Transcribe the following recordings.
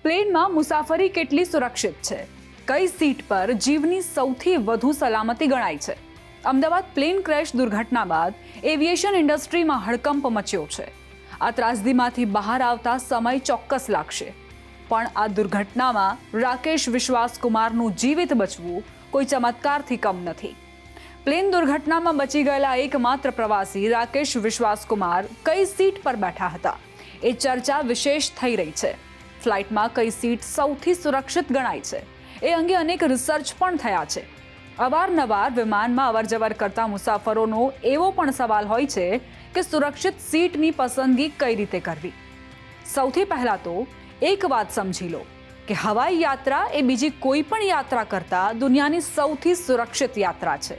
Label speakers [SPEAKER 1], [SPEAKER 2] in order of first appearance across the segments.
[SPEAKER 1] પ્લેનમાં મુસાફરી કેટલી સુરક્ષિત છે? કઈ સીટ પર જીવની સૌથી વધુ સલામતી ગણાય છે? અમદાવાદ પ્લેન ક્રેશ દુર્ઘટના બાદ એવિએશન ઇન્ડસ્ટ્રીમાં હડકંપ મચ્યો છે. આ ત્રાસદીમાંથી બહાર આવતા સમય ચોક્કસ લાગશે, પણ આ દુર્ઘટનામાં રાકેશ વિશ્વાસ કુમારનું જીવિત બચવું કોઈ ચમત્કારથી કમ નથી. પ્લેન દુર્ઘટનામાં બચી ગયેલા એકમાત્ર પ્રવાસી રાકેશ વિશ્વાસ કુમાર કઈ સીટ પર બેઠા હતા એ ચર્ચા વિશેષ થઈ રહી છે. ફ્લાઇટમાં કઈ સીટ સૌથી સુરક્ષિત ગણાય છે એ અંગે અનેક રિસર્ચ પણ થયા છે. અવારનવાર વિમાનમાં અવરજવર કરતા મુસાફરોનો એવો પણ સવાલ હોય છે કે સુરક્ષિત સીટની પસંદગી કઈ રીતે કરવી. સૌથી પહેલા તો એક વાત સમજી લો કે હવાઈ યાત્રા એ બીજી કોઈ પણ યાત્રા કરતાં દુનિયાની સૌથી સુરક્ષિત યાત્રા છે.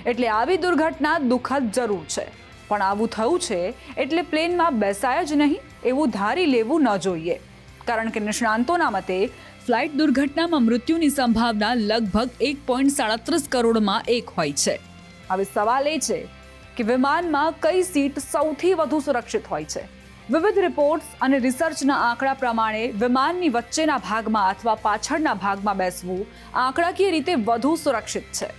[SPEAKER 1] એટલે આવી દુર્ઘટના દુઃખદ જરૂર છે, પણ આવું થયું છે એટલે પ્લેનમાં બેસાય જ નહીં એવું ધારી લેવું ન જોઈએ. કારણ કે નિષ્ણાંતોના મતે ફ્લાઇટ દુર્ઘટનામાં મૃત્યુની સંભાવના લગભગ 1.37 કરોડમાં 1 હોય છે. હવે સવાલ એ છે કે વિમાનમાં કઈ સીટ સૌથી વધુ સુરક્ષિત હોય છે? વિવિધ રિપોર્ટ્સ અને રિસર્ચના આંકડા પ્રમાણે વિમાનની વચ્ચેના ભાગમાં અથવા પાછળના ભાગમાં બેસવું આંકડાકીય રીતે વધુ સુરક્ષિત છે.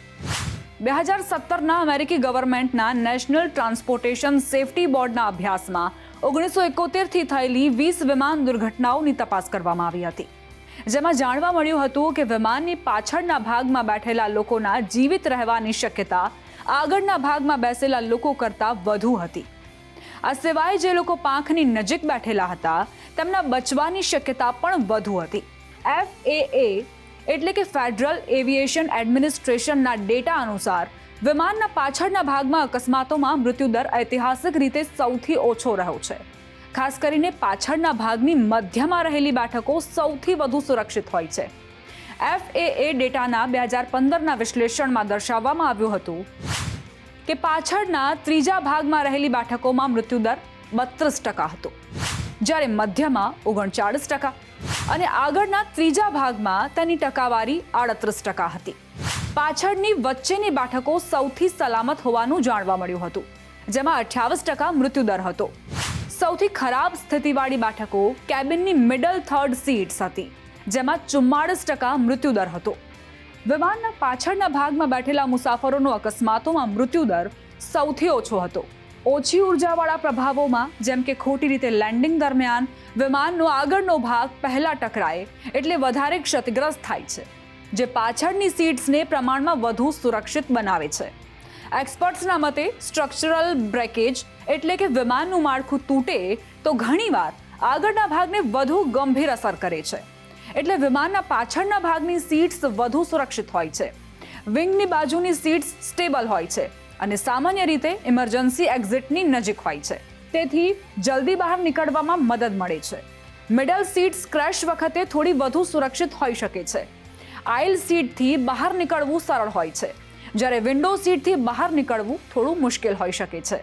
[SPEAKER 1] 2017ના અમેરિકી ગવર્મેન્ટના નેશનલ ટ્રાન્સપોર્ટેશન સેફ્ટી બોર્ડના અભ્યાસમાં 1971થી થયેલી 20 વિમાન દુર્ઘટનાઓની તપાસ કરવામાં આવી હતી, જેમાં જાણવા મળ્યું હતું કે વિમાનની પાછળના ભાગમાં બેઠેલા લોકોના જીવિત રહેવાની શક્યતા આગળના ભાગમાં બેસેલા લોકો કરતાં વધુ હતી. આ સિવાય જે લોકો પાંખની નજીક બેઠેલા હતા તેમના બચવાની શક્યતા પણ વધુ હતી. FAA એટલે કે ફેડરલ એવિએશન એડમિનિસ્ટ્રેશનના ડેટા અનુસાર વિમાનના પાછળના ભાગમાં અકસ્માતોમાં મૃત્યુદર ઐતિહાસિક રીતે સૌથી ઓછો રહ્યો છે. ખાસ કરીને પાછળના ભાગની મધ્યમાં રહેલી બેઠકો સૌથી વધુ સુરક્ષિત હોય છે. FAA ડેટાના 2015ના વિશ્લેષણમાં દર્શાવવામાં આવ્યું હતું કે પાછળના ત્રીજા ભાગમાં રહેલી બેઠકોમાં મૃત્યુદર 32% હતો, જ્યારે મધ્યમાં 39% અને આગળના ત્રીજા ભાગમાં તેની ટકાવારી 38% હતી. પાછળની વચ્ચેની બેઠકો સૌથી સલામત હોવાનું જાણવા મળ્યું હતું, જેમાં 28% મૃત્યુદર હતો. સૌથી ખરાબ સ્થિતિવાળી બેઠકો કેબિનની મિડલ થર્ડ સીટ્સ હતી, જેમાં 44% મૃત્યુદર હતો. વિમાનના પાછળના ભાગમાં બેઠેલા મુસાફરોનો અકસ્માતોમાં મૃત્યુદર સૌથી ઓછો હતો. ઓછી ઉર્જાવાળા પ્રભાવોમાં જેમ કે ખોટી રીતે લેન્ડિંગ દરમિયાન વિમાનનો આગળનો ભાગ પહેલા ટકરાય એટલે વધારે ક્ષતિગ્રસ્ત થાય છે, જે પાછળની સીટ્સને પ્રમાણમાં વધુ સુરક્ષિત બનાવે છે. એક્સપર્ટ્સના મતે સ્ટ્રક્ચરલ બ્રેકેજ એટલે કે વિમાનનું માળખું તૂટે તો ઘણીવાર આગળના ભાગને વધુ ગંભીર અસર કરે છે. એટલે વિમાનના પાછળના ભાગની સીટ્સ વધુ સુરક્ષિત હોય છે. વિંગની બાજુની સીટ્સ સ્ટેબલ હોય છે અને સામાન્ય રીતે ઇમરજન્સી એક્ઝિટની નજીક હોય છે, તેથી જલ્દી બહાર નીકળવામાં મદદ મળે છે. મિડલ સીટ્સ ક્રેશ વખતે થોડી વધુ સુરક્ષિત હોઈ શકે છે. આઇલ સીટથી બહાર નીકળવું સરળ હોય છે, જ્યારે વિન્ડો સીટથી બહાર નીકળવું થોડું મુશ્કેલ હોઈ શકે છે.